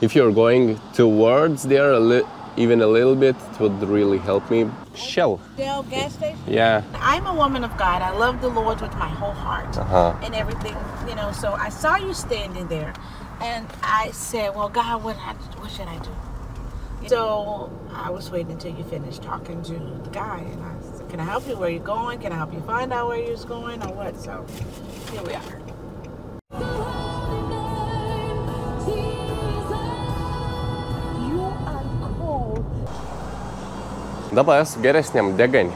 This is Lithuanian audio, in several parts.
If you're going towards there even a little bit, it would really help me. Shell gas station? Yeah. I'm a woman of God. I love the Lord with my whole heart and everything, you know. So I saw you standing there and I said, well, God, what should I do? So I was waiting until you finished talking to the guy, and I said, can I help you? Where you're going? Can I help you find out where you're going or what? So here we are. Dabar esu geresniam deganį.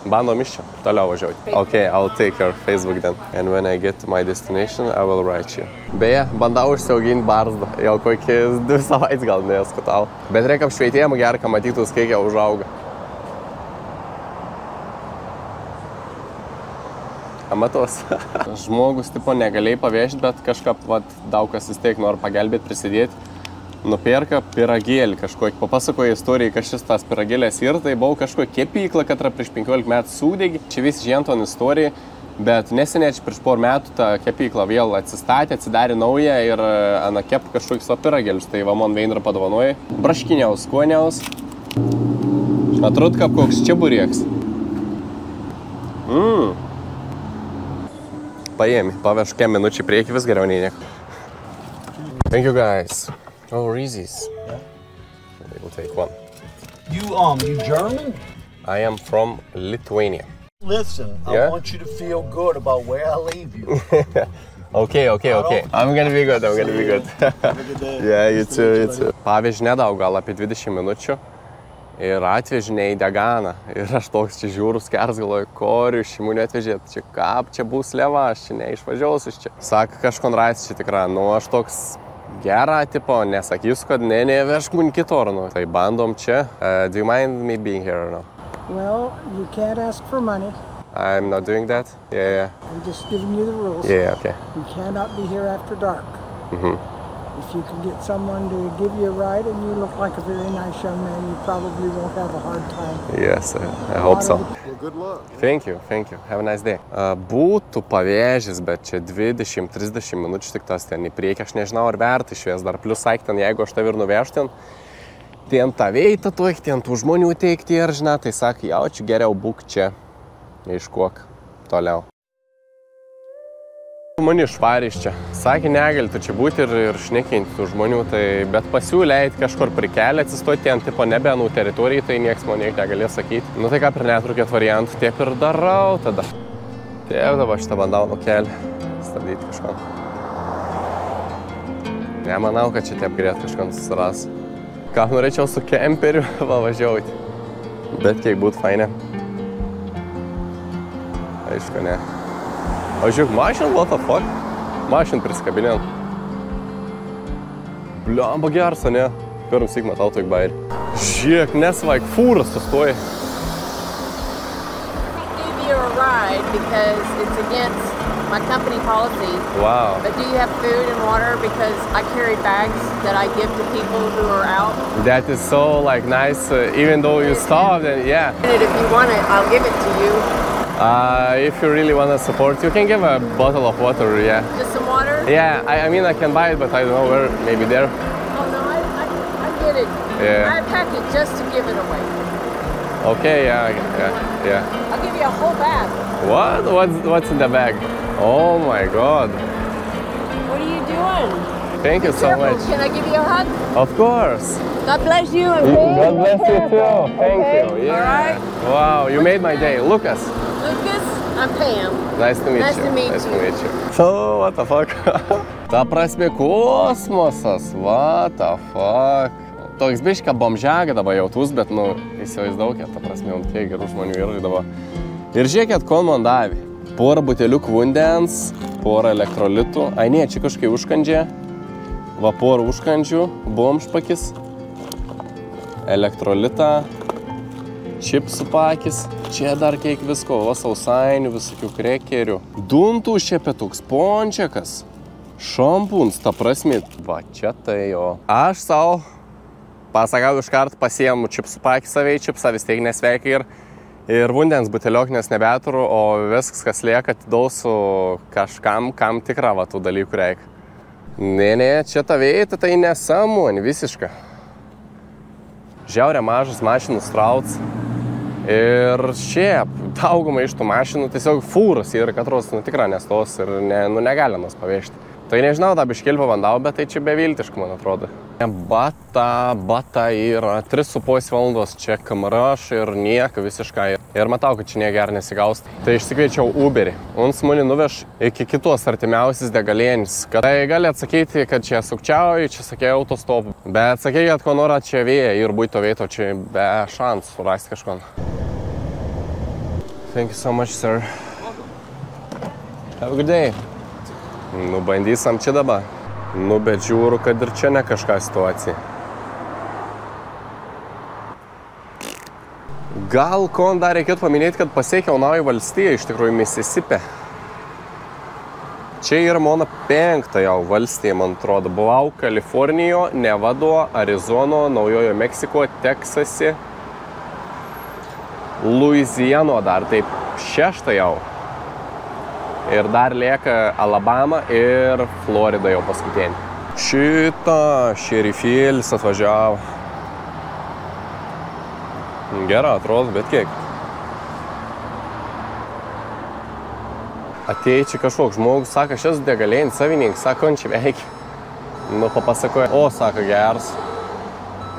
Bandom iš čia. Toliau važiuoti. Okay, I'll take your Facebook then. And when I get to my destination, I will write you. Beje, bandau užsiauginti barzdą. Jau kokias 2 savaitės gal neskutau. Bet reikia apšveitėjimą gerą, kad matytus, kiek jau užauga. Amatos. Žmogus tipo negalėjai paviešti, bet kažką daug kas vis tiek nori pagelbėti, prisidėti. Nupirka piragėlį kažkokį. Papasakoja istoriją, kas šis tas piragėlės ir tai buvo kažkokia kepykla, katра prieš 15 metų sudegė. Čia visi žinton istorija, bet neseniai prieš porą metų ta kepykla vėl atsistatė, atsidarė naują ir ana kep kažkokius piragėlius. Tai va man Veinra padovanoja. Braškiniaus, skoniaus. Atrodo, kaip koks čeburėks. Paėmė, pavežk minučių priekį, vis geriau nei nieko. Thank you guys. Oh, Reese's. Yeah. We'll take one. You German? I am from Lithuania. Listen, I want you to feel good about where I leave you. Okay. I'm gonna be good. Have a good day. Yeah, you too. Pavyzdžiui, nedaug, gal apie 20 minučių. Ir atvežė ne į Deganą. Ir aš toks čia žiūrų skers, galvoju, korių šimų neatvežėt. Čia kap, čia bus leva, aš čia neišvažiaus iš čia. Saka, kažkon rais čia tikra. Nu, aš toks gerą tipo, nesakysiu, kad nevežk mun kitur. Nu. Tai bandom čia. Do you mind me being here or no? Well, you can't ask for money. I'm not doing that? Yeah. I'm just giving you the rules. Yeah, okay. You cannot be here after dark. If you can get someone to give you a ride and you look like a very nice young man, you probably won't have a hard time. Yes, I hope so. Well, good luck. Thank you. Have a nice day. Būtų pavežęs, bet čia 20-30 minučių tik tas ten į priekį. Aš nežinau, ar verta išvės dar. Plius saik ten, jeigu aš tave ir nuvežti ten tavei tatuokti, ten tų žmonių teikti ir žinai, tai sakai, jau čia geriau būk čia. Iškuok toliau. Mani išvarė iš čia. Sakė, negali tu čia būti ir šnekinti tų žmonių, tai, bet pasiūlė eit kažkur prikelę, atsistoti ten tipo nebenų teritorijai, tai nieks man niek negalės sakyti. Nu tai ką, per netrukėt variantų, taip ir darau tada. Taip, dabar šitą bandau nukelį, stabdyti kažką. Nemanau, kad čia taip greit kažkam susiras. Ką norėčiau su kemperiu važiuoti. Bet kiek būtų fainė. Aišku, ne. O žiūrėk, mašin, what the fuck? Mašin priskabinėm. Bliamba geras, ne? Pirm syk matau toik bairį. Žiūrėk, nesvaik, fūras sustoja. I give you a ride because it's against my company policy. Wow. But do you have food and water? Because I carry bags that I give to people who are out. That is so like nice, even though you starved, and yeah. And if you want it, I'll give it to you. If you really want to support, you can give a bottle of water, yeah. Just some water? Yeah, I mean I can buy it, but I don't know where, maybe there. Oh no, I get it. Yeah. I pack it just to give it away. Okay, yeah. I'll give you a whole bag. What? What's in the bag? Oh my God. What are you doing? Thank you so much. Can I give you a hug? Of course. God bless you. God bless you too. Thank you. Yeah. All right. Wow, you made my day. Lucas. Lucas, I'm Pam. Nice to meet you. Nice to meet you. So, what the fuck? Ta prasme, kosmosas. What the fuck? Toks biška bomžega dabar jautus, bet, nu, įsivaizdaukit, ta prasme, kiek gerų žmonių yra dabar. Ir žiūrėkit, ko man davė. Porą buteliukų vandens, porą elektrolitų. Ai, ne, čia kažkai užkandžia. Va, porą užkandžių, bomžpakis, elektrolitą, čipsų pakis. Čia dar kiek visko, va, sausainių, visokių krekerių. Duntų šepetuks, pončiakas, šampūns, ta prasme, va, čia tai jo. Aš savo pasakau iškart pasiemu čipsų pakį savai, čipsą vis tiek nesveikai ir vandens buteliok, nes nebeturiu, o viskas, kas lieka, atidausiu kažkam, kam tikrą va tų dalykų reikia. Ne, čia ta vieta, tai nesąmonė visiška. Žiaurė mažas mašinų strauts. Ir šiaip, daugumą iš tų mašinų tiesiog fūros ir katros, tikrai nestos ir negali nos pavežti. Tai nežinau, tą biškėlį pabandau, bet tai čia beviltiška, man atrodo. Bata yra 3,5 valandos čia kamaraš ir nieko visiškai. Ir matau, kad čia neger nesigaus. Tai išsikviečiau Uberį. Uns mane nuveš iki kitos artimiausias degalėnis. Tai gali atsakyti, kad čia sukčiauju, čia sakė autostopų. Bet sakė, kad ko nora čia vėja ir būtų vieto čia be šansų surasti kažko. Thank you so much, sir. Have a good day. Nu, bandysam čia dabar. Nu, bet žiūriu, kad ir čia ne kažką situacija. Gal ko dar reikėtų paminėti, kad pasiekiau naują valstiją, iš tikrųjų Mississippi. Čia yra mano 5 jau valstija, man atrodo. Buvau Kalifornijo, Nevado, Arizono, Naujojo Meksiko, Teksase, Luiziano dar, taip 6 jau. Ir dar lieka Alabama ir Florida jau paskutinį. Šerifėlis atvažiavo. Gerai atrodo, bet kiek. Atėjo čia kažkoks žmogus, sako, šis degalėnis savininkas, sako, on čia veikia. Nu, papasakoja, o, sako, geras.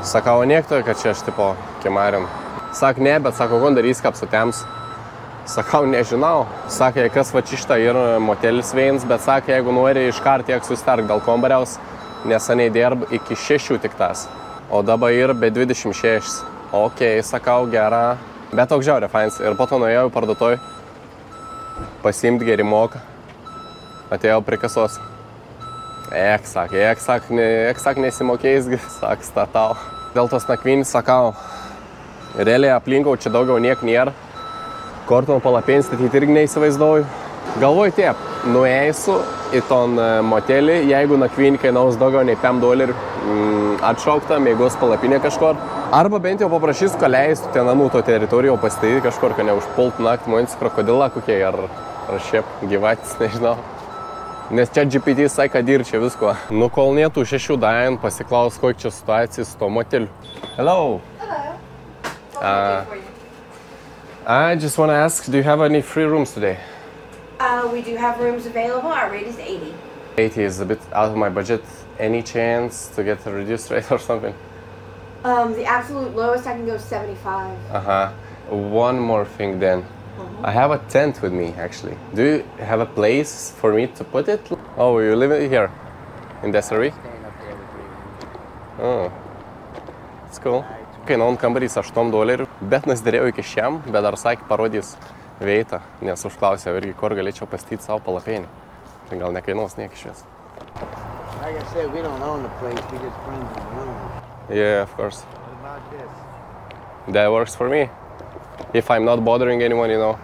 Sakau, niektoja, kad čia aš tipo kimarin. Sako, ne, bet sako, kon darys, kaip sutems. Sakau, nežinau. Sakė, kas va čišta yra motelis veins, bet sakė, jeigu nori iškart tiek sustark dėl kombariaus, nes aniai dirb iki 6 tik tas. O dabar yra be 26. Okei, sakau, gera. Bet toks žiaurė fains. Ir po to nuėjau į parduotuvę, pasiimti geri moką. Atėjau prie kasos. Ek nesimokėjęs, sak, statau. Dėl tos nakvynės, sakau, realiai aplinkau čia daugiau niek nėra. Korton palapėnį statyti irgi neįsivaizduoju. Galvoju taip, nueisiu į ton motelį, jeigu nakvynį kainaus daugiau nei $5 atšaukta, mėgos palapinė kažkur. Arba bent jau paprašys, ko leistų ten namų to teritoriją pastatyti kažkur, kad neužpultų naktį moins krokodilą kokie, ar šiaip gyvatys, nežinau. Nes čia GPT sakė, kad ir čia visko. Nu, kol netų 6 dain, pasiklaus, kokia čia situacija su to moteliu. Hello. I just want to ask, do you have any free rooms today? We do have rooms available. Our rate is 80. 80 is a bit out of my budget. Any chance to get a reduced rate or something? The absolute lowest I can go is 75. One more thing then. I have a tent with me, actually. Do you have a place for me to put it? Oh, you live here? In Desiree? Oh, that's cool. Kainuon kambarys $8, bet nesiderėjau iki šiam, bet dar sakė parodys veitą, nes užklausė irgi, kur galėčiau pastatyti savo palapėnį. Tai gal nekainuos niek iš vis. Like I said, we don't own the place, we just rent the room. Yeah, of course. What about this? That works for me. If I'm not bothering anyone, you know.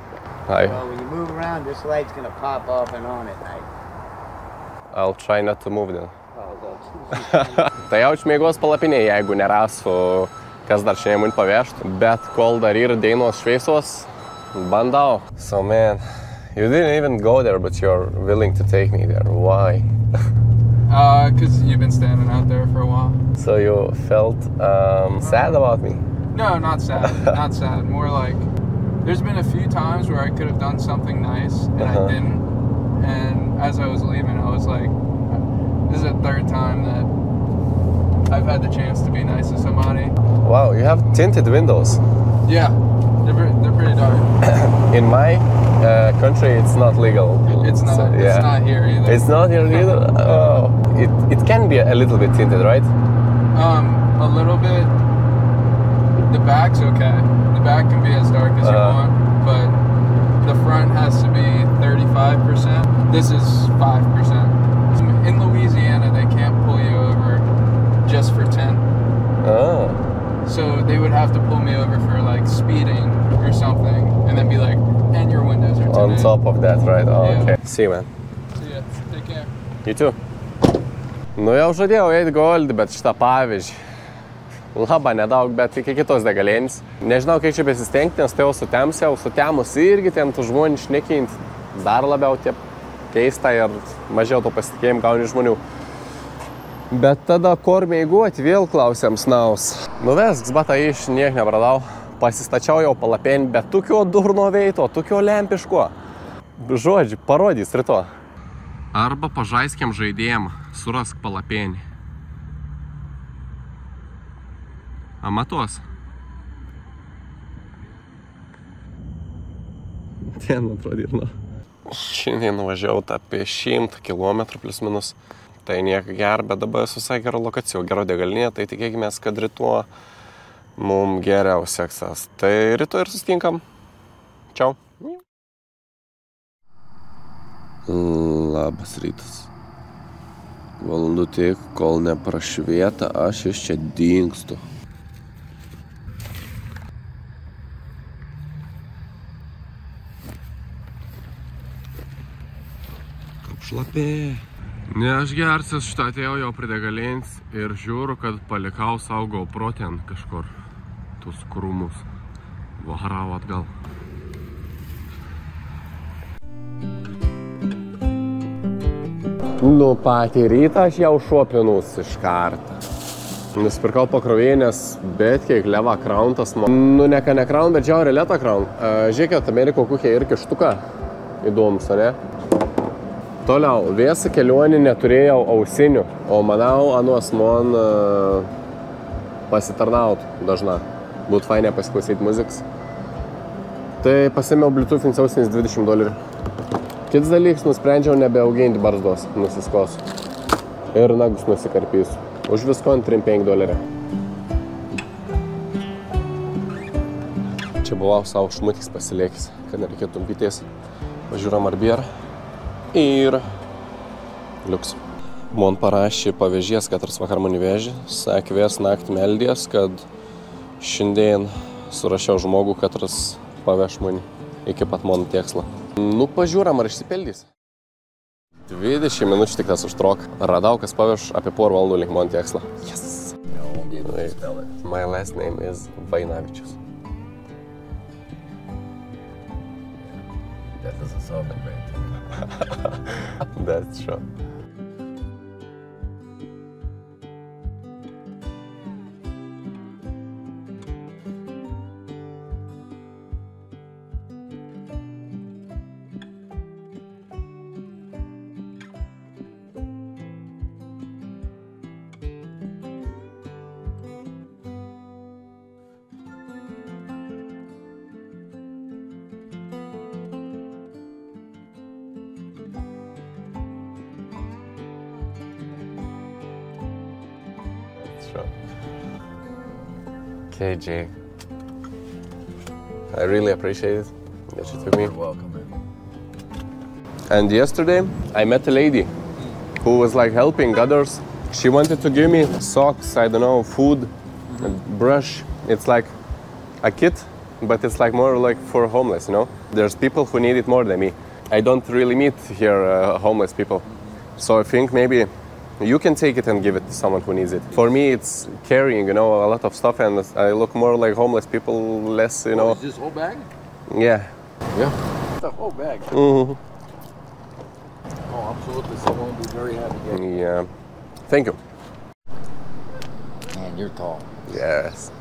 Well, when you move around, this light's gonna pop off and on at night. I'll try not to move then. Tai jaučiu mėgos palapinė, jeigu nerasiu kas dar šiandien man pavežtų, bet kol dar yra dainos šviesos, bandau. So man, you didn't even go there, but you're willing to take me there. Why? Because you've been standing out there for a while. So you felt sad about me? No, not sad. Not sad. More like, there's been a few times where I could have done something nice, and I didn't. And as I was leaving, I was like, this is the 3rd time that I've had the chance to be nice to somebody. Wow, you have tinted windows. Yeah, they're pretty dark. In my country, it's not legal. It's not. So, yeah. It's not here either. It's not here either. Oh, it can be a little bit tinted, right? A little bit. The back's okay. The back can be as dark as you want, but the front has to be 35%. This is 5%. In Louisiana, they can't pull you over just for tint. Oh. So they would have to pull me over for like speeding or something, and then be like, and your windows are tinted. On top of that, right? Oh, yeah. Okay. See you, man. See ya. Take care. You too. Nu jau žadėjau eiti Goldį, bet šitą pavyzdį. Labai nedaug, bet iki kitos degalėnės. Nežinau, kaip čia besistengti, nes tai jau sutemus irgi ten tų žmonių šnekinti. Dar labiau tie keista ir mažiau to pasitikėjimų gauni žmonių. Bet tada kur meiguoti vėl klausiam snaus. Nuvesk, batą iš niek nebradau. Pasistačiau jau palapėnį, bet tukio durno veito, tukio lempiško. Žodžiu, parodys ryto. Arba pažaiskiam žaidėjim, surask palapėnį. Amatos. Ten atrodyt, nu. Šiandien nuvažiavau apie 100 km plus minus. Tai nieko gero, bet dabar visai gero lokacijų, gero degalinė, tai tikėkimės, kad rytuo mums geriau seksas. Tai rytoj ir susitinkam. Čiau. Labas rytas. Valandų tiek, kol neprašvieta, aš iš čia dingstu. Kaip šlapė. Ne, aš gersiu šitą atėjau jau prie degalins ir žiūriu, kad palikau savo GoPro ten kažkur tuos krūmus. Vaharau atgal. Nu, patį rytą aš jau šopinus iš kartą. Nusipirkau pakrovėnės, bet kiek leva krauntas. Nu, neka nekraun, bet žiaurė lėta kraun. Žiūrėkit, Ameriko kukia ir kištuka. Įdomus, ne? Toliau, visą kelionį neturėjau ausinių, o manau, anuos man pasitarnautų dažna. Būtų fainė pasiklausyti muzikas. Tai pasėmiau Bluetooth ausinis $20. Kitas dalykas, nusprendžiau nebeauginti barzdos, nusiskosiu. Ir nagus nusikarpysiu. Už visko ant $35. Čia buvau savo šmutis pasilėkis, kad nereikėtų tumpyties. Pažiūram arbierą. Ir liuks. Man parašė pavežės, kad vakar mane vežė. Sakė, vės naktį meldės, kad šiandien surašiau žmogų, kad paveš mane iki pat mano tikslą. Nu, pažiūram, ar išsipildys. 20 minučių tik tas užtrok. Radau, kas paveš apie porą valandų link mano tikslą. Yes! My last name is Vainavičius. That doesn't sound like me. That's true. Okay, Jay. I really appreciate it that you took me. You're welcome, man. And yesterday, I met a lady who was like helping others. She wanted to give me socks, I don't know, food, a brush. It's like a kit, but it's like more like for homeless, you know? There's people who need it more than me. I don't really meet here homeless people. So I think maybe you can take it and give it to someone who needs it. For me, it's carrying, you know, a lot of stuff, and I look more like homeless people, less, you know. Is this whole bag? Yeah. Yeah. The whole bag. Mm-hmm. Oh, absolutely. Someone will be very happy. Yeah. Thank you. Man, you're tall. Yes.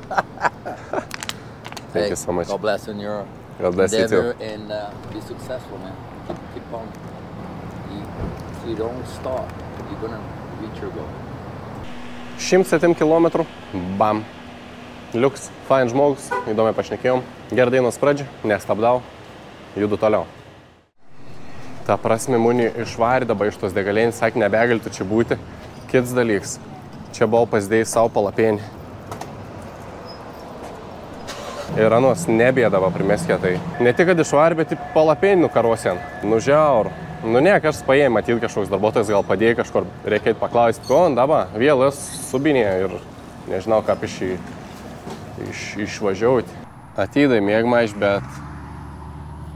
Thank you so much. God bless in your God bless you too. endeavor and be successful, man. Keep on. If you don't stop, you're gonna reach your goal. 107 km, bam. Liuks, fain žmogus, įdomiai pašnekėjom. Gerai dainos pradžią, nestabdau, judu toliau. Ta prasme, muni išvarė dabar iš tos degalėnės, sakė, nebegalėtų čia būti. Kitas dalykas, čia buvau pasidėjęs savo palapėnį. Ir anos nebėdavo primeskė, tai ne tik, kad išvarė, bet ir palapėnį nukaruosien. Nu, žiaur. Nu, ne, kažkas paėjai, matyti kažkoks darbuotojas gal padėjai kažkur, reikėtų paklausti, ko, dabar, vėl subinėje ir nežinau, kaip išvažiauti. Atydai mėgmaiš, bet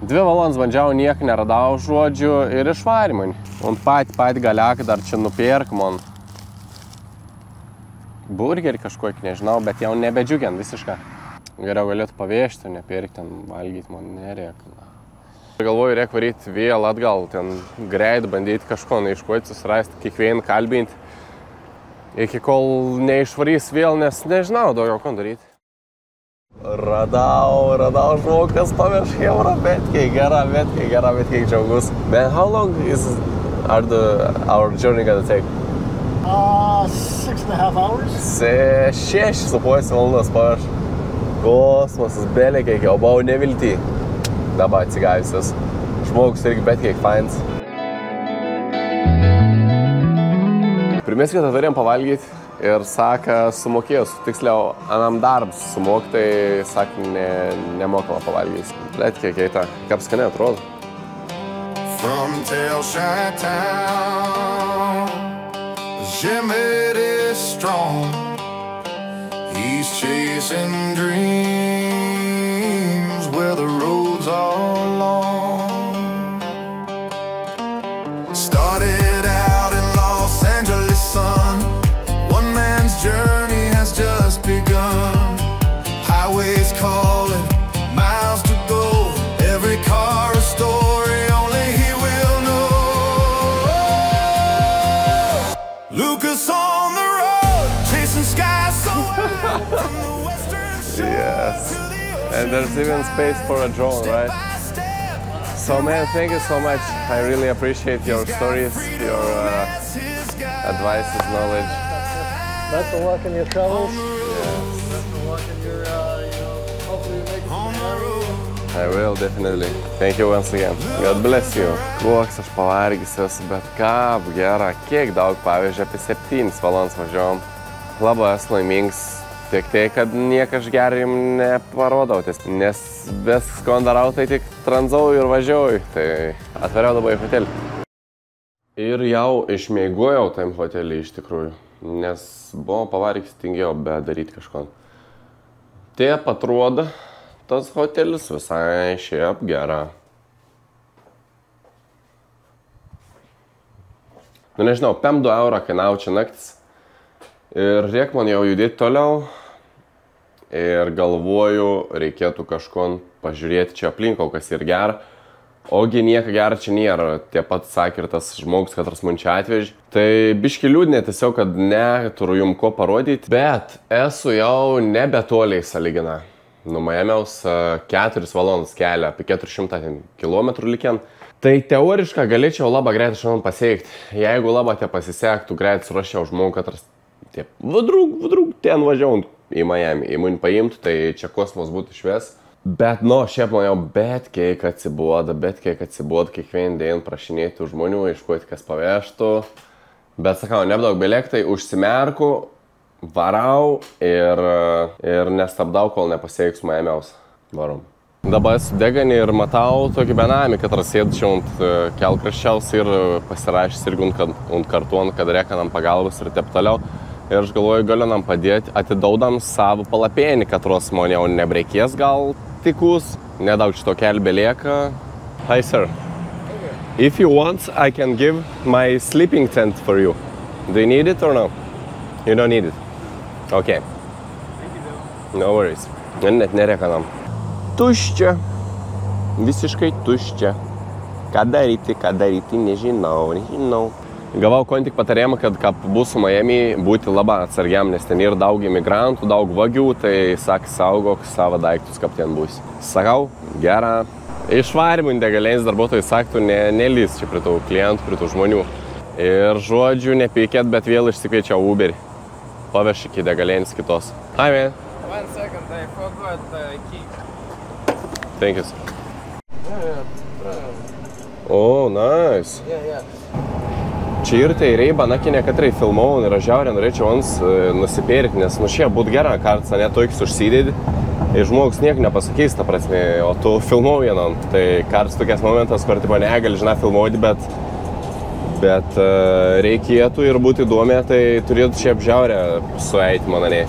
2 valandas bandžiau, nieko neradau žodžių ir išvarė mani. Un pat galiakai dar čia nupirk man. Burgerį kažkokį, nežinau, bet jau nebedžiugiant visiškai. Geriau galėtų pavežti, nepirkti, ten valgyti man nereikia. Galvoju, reikia varyti vėl atgal, ten greit bandyti kažko neiškuoti, susirasti, kiekvieną kalbinti. Iki kol neišvarys vėl, nes nežinau daugiau ką daryti. Radau žmogų, kas paveš Hebrą, bet kiek gera, bet kiek džiaugus. Man, how long is our journey gonna take? 6.5 hours. 6,5 valandas paveš. Kosmosas, belė kiek, o buvau nevilty. Dabar atsigavusios. Žmogus irgi bet kiek fains. Pirmės vietą turėjom pavalgyti ir saka, sumokėjus, tiksliau, anam darbus sumok, tai saka, nemokama pavalgyti. Blet kiek eita, kaip skaniai atrodo. From Telshy Town, Jimmy is strong. He's chasing dreams where the roads are long. Started out in Los Angeles, son. One man's journey has just begun. Highways calling, miles to go. Every car a story only he will know. Lucas on the road, chasing skies so high. From the western shore Yes. to the ocean. And there's even space for a drone, right? So man, thank you so much. I really appreciate your stories, your advice, knowledge. Best of luck in your travels. Yes. Best of luck in your, hopefully you make it On the road. I will, definitely. Thank you once again. God bless you. Koks aš pavargęs esu, bet ką, gera, kiek daug pavyzdžiui, apie 7 valandas važiuojam. Labai esu laimingas. Tik tai, kad niekas gerai jums neparodau, nes visko darau, tai tik tranzauju ir važiuoju. Tai atveriau dabar į hotelį. Ir jau išmiegojau tam hotelį iš tikrųjų, nes buvau pavargęs, tingėjau daryti kažko. Taip atrodo, tas hotelis visai šiaip gera. Nu nežinau, 5 eurų kainavo čia naktis. Ir reik man jau judėti toliau. Ir galvoju, reikėtų kažko pažiūrėti čia aplinkau, kas ir gera. Ogi nieko gero čia nėra. Tie pat sakė ir tas žmogus, katras man čia atvežė. Tai biški liūdnė tiesiog, kad neturiu jums ko parodyti. Bet esu jau nebetoliai sąlyginai. Nuo Miamiaus 4 valandas kelią, apie 400 km likiant. Tai teoriškai galėčiau labai greitai šiandien pasiekti. Jeigu labai te pasisektų, greitai surašiau žmogų, katras taip, vadrug, ten važiavau į Miami, į mane paimtų, tai čia kosmos būtų išves. Bet, nu, šiaip man jau bet kiek atsibodo, kiekvieną dieną prašinėti žmonių, iškuoti, kas pavežtų. Bet, sakau, nebedaug belektai, užsimerku, varau ir nestabdau, kol nepasieksiu Miamiaus. Varom. Dabar esu deganį ir matau tokį benamį, kad sėdžiu ant kelkraščiaus ir pasirašęs irgi ant karton, kad reikia nam pagalbos ir taip toliau. Ir aš galvoju, galiu nam padėti, atidaudam savo palapėnį, katros man jau nebreikės gal tikus, nedaug šito kelio belieka. Hi, sir. If you want, I can give my sleeping tent for you. Do you need it or no? You don't need it? Okay. No worries. Net nereikia nam. Tuščia. Visiškai tuščia. Ką daryti, nežinau. Gavau ko tik patarėjimą, kad būsiu Miami, būti labai atsargiam, nes ten yra daug imigrantų, daug vagių, tai sakė, saugok savo daiktus, kaip ten būsi. Sakau, gera. Išvarimų degalėnis darbuotojai saktų, nelys čia prie tų klientų, prie tų žmonių. Ir žodžiu, nepykėt, bet vėl išsikviečiau Uberį. Paveš iki degalėnis kitos. Hi, man. 1 second, I forgot the key. Thank you. Oh, nice. Yeah. Čia ir tai reiba, nakinė, katrai filmau ir aš žiauriai norėčiau ons nusipirkti, nes nu šie būt gerą kartą, ne tokius užsidėdi. Ir žmogus nieko nepasakys, ta prasme, o tu filmau vienam. Tai karts tokias momentas, kur tipo negali, žinai, filmuoti, bet reikėtų ir būti įdomė, tai turėtų šiaip žiaurę sueiti mananė.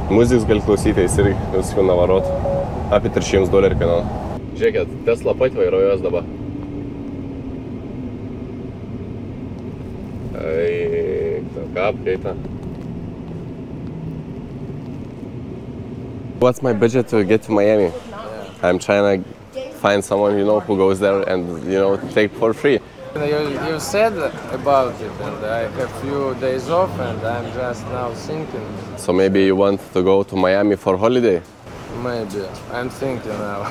Muzikas gali klausytis ir viskų navarot. Apie $300 kainavo. Žiūrėkit, Tesla pat vairuojas dabar. What's my budget to get to Miami? I'm trying to find someone, who goes there and, take for free. You said about it, and I have few days off, and I'm just now thinking. So maybe you want to go to Miami for holiday? Maybe. I'm thinking now.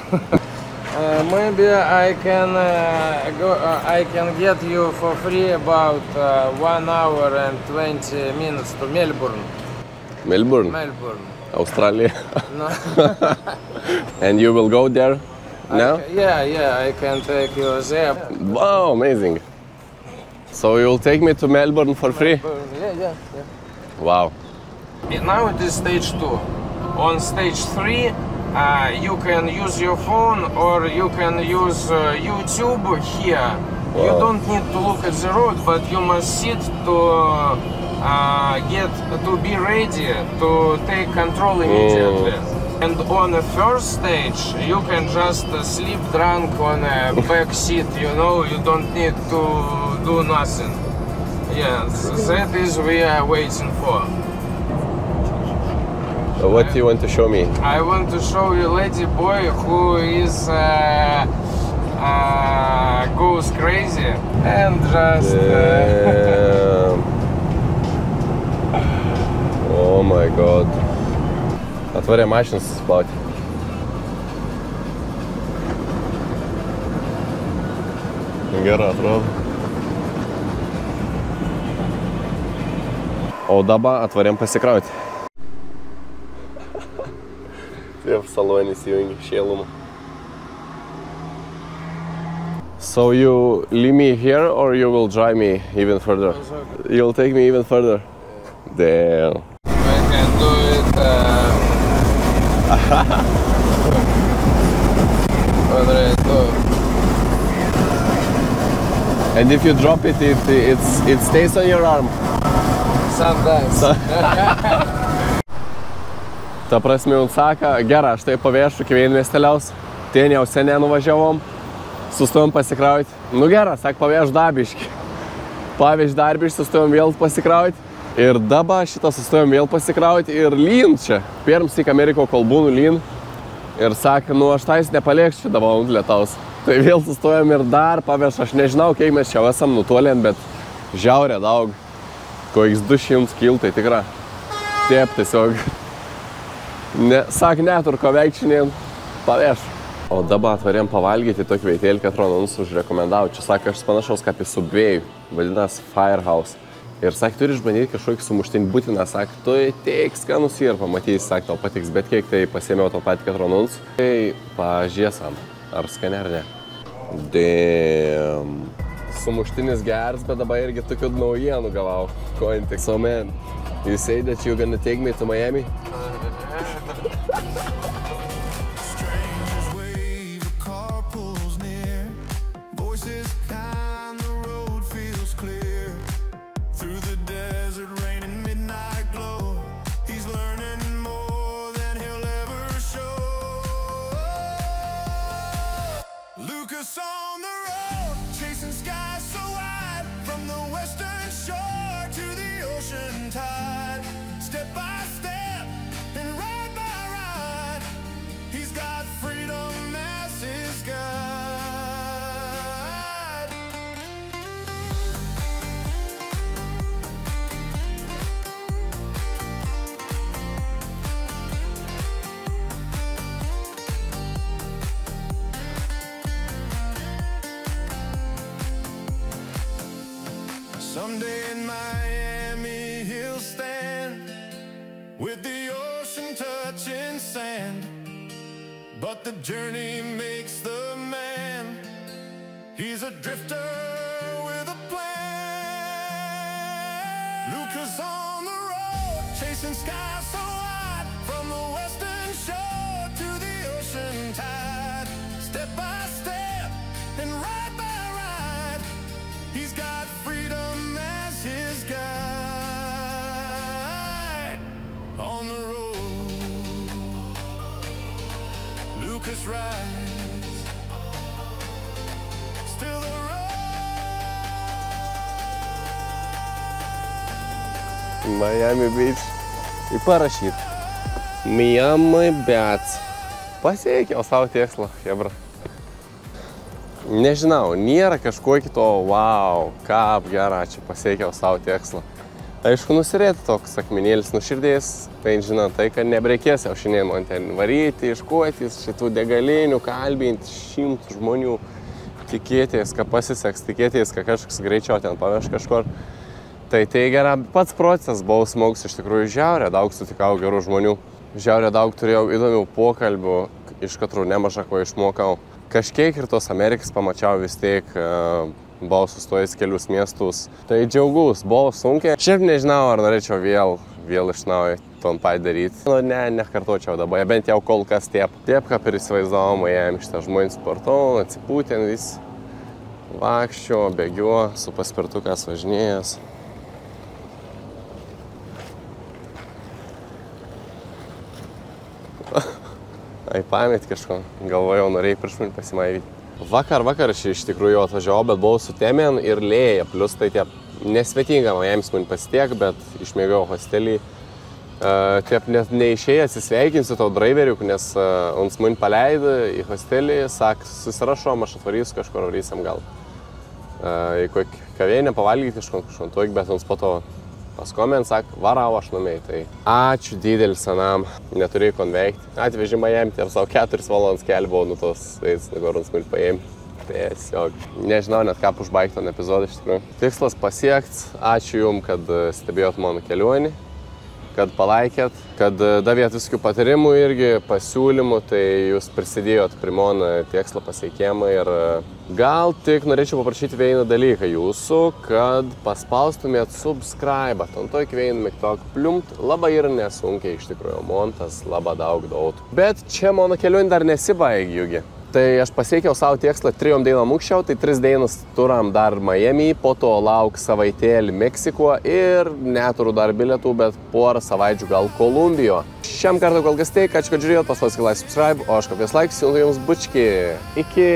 Maybe I can I can get you for free about 1 hour and 20 minutes to Melbourne. Melbourne? Melbourne. Australia? No. And you will go there now? Yeah, I can take you there. Wow, amazing. So you will take me to Melbourne for free? Yeah. Wow. Now it is stage 2. On stage 3, you can use your phone or you can use YouTube here. Wow. You don't need to look at the road, but you must sit to be ready to take control immediately. And on the first stage, you can just sleep drunk on a back seat, you know, you don't need to do nothing. Yeah, that is we are waiting for. What do you want to show me? I want to show you lady boy who is goes crazy and just Oh my god. Atvarė mašinas susiplauti. Gerai atrodo. O dabar atvarėm pasikrauti. Taip salonės įjungi šėlumą. So you leave me here or you will drive me even further? You'll take me even further? Damn. I can do it And if you drop it, it stays on your arm? Sometimes. Ta prasme, jums sako, gerai, aš tai pavėšu, kai vien miesteliaus, ten jau seniai nuvažiavom, sustojom pasikrauti. Nu gerai, sak, pavėš dabiški. Pavėš darbiški, sustojom vėl pasikrauti. Ir dabar šitą sustojom vėl pasikrauti ir lyn čia. Pirmsyk Ameriko kolbūnų lyn. Ir sakė, nu aš tais nepaliekš čia dabar ant lietaus. Tai vėl sustojom ir dar pavėš, aš nežinau, kiek mes čia esam nutolėn, bet žiaurė daug. Koks 200 kil, tai tikra. Taip, tiesiog. Sak, netur ko veikšinien, pavėš. O dabar atvarėm pavalgyti tokį veitėlį, kad Ronanus užrekomendavo. Čia sako, aš panašaus kaip į Subway, vadinas Firehouse. Ir sakė, turi išbandyti kažkokį sumuštinį būtiną, sakė, tu teik skanus ir pamatysi, sakė, tau patiks, bet kiek tai pasėmiau to patį, kad Ronanus. Tai pažiesam, ar skani ar ne. Damn. Sumuštinis geras, bet dabar irgi tokių naujienų gavau. Kontek. So man, you say that you're gonna take me to Miami? Someday in Miami he'll stand with the ocean touching sand, but the journey makes the man. He's a drifter with a plan. Lucas on the road, chasing skies so wide, from the western shore to the ocean tide. Step by step and ride by ride, he's got freedom as his guide. On the road, Lucas rides, still the road. Miami Beach. Ir parašyt. Miami Beach. Pasiekiau savo tikslą, hebra. nežinau, nėra kažkokį to, wow, ką gerą, čia pasiekiau savo tikslą. Aišku, nusirėti toks akmenėlis nuširdės, tai žinot, tai, kad nebereikės jau šiandien man ten varyti, iškuotis, šitų degalinių, kalbinti 100 žmonių, tikėtis, kad pasiseks, tikėtis, kad kažkas greičiau ten paveš kažkur. Tai gera, pats procesas buvo smagus, iš tikrųjų žiaurė, daug sutikau gerų žmonių, žiaurė daug turėjau įdomių pokalbių, iš katrų nemažą ko išmokau. Kažkiek ir tos Amerikas pamačiau vis tiek, buvau sustojęs kelius miestus. Tai džiaugus, buvo sunkiai. Šiaip nežinau, ar norėčiau vėl iš naujo ton padaryti. Nu, nekartočiau dabar, bent jau kol kas taip, kaip ir įsivaizdavom, jam šitą žmonės sportau, atsipūtėn vis vakščio, bėgiuo, su paspirtukas važinėjęs. Ai, pamėt kažko, galvojau, norėjai prieš mane pasimaivyti. Vakar aš iš tikrųjų atvažiavau, bet buvau su Temien ir Lėja, plus tai tie nesvetinga Miamis man pasitiek, bet išmėgau hostelį. Taip net neišėjai atsisveikinsiu tau driveriu, nes ons man paleido į hostelį, sak, susirašom, aš atvarysiu kažkur, varysim gal į kokį kavienę pavalgyti kažkon tuok, bet ons po to paskomen, sak, varau aš namiai. Tai ačiū didelis anam, neturėjau konveikti. Atvežė Miami, ir savo 4 valandas kelbau, nu tos veids, dabar ons man paėmė. Tiesiog nežinau net ką užbaigti ton epizodą iš tikrųjų. Tikslas pasiekts, ačiū jum, kad stebėjot mano kelionį, kad palaikėt, kad davėt visokių patarimų irgi, pasiūlymų, tai jūs prisidėjot prie mano tikslo pasiekimą ir gal tik norėčiau paprašyti vieną dalyką jūsų, kad paspaustumėt subscribe, ant to vieną mygtuką pliumt, labai ir nesunkiai iš tikrųjų, man tas labai daug duotų. Bet čia mano kelionė dar nesibaigė, Jugi. Tai aš pasiekiau savo tikslą 3 dienom anksčiau, tai 3 dienas turam dar Miami, po to lauk savaitėlį Meksiko ir neturiu dar bilietų, bet porą savaičių gal Kolumbijo. Šiam kartą kol kas tai, ačiū, kad žiūrėjot, paspauskite like, subscribe, o aš kaip vis laiks, siūlau jums bučki. Iki!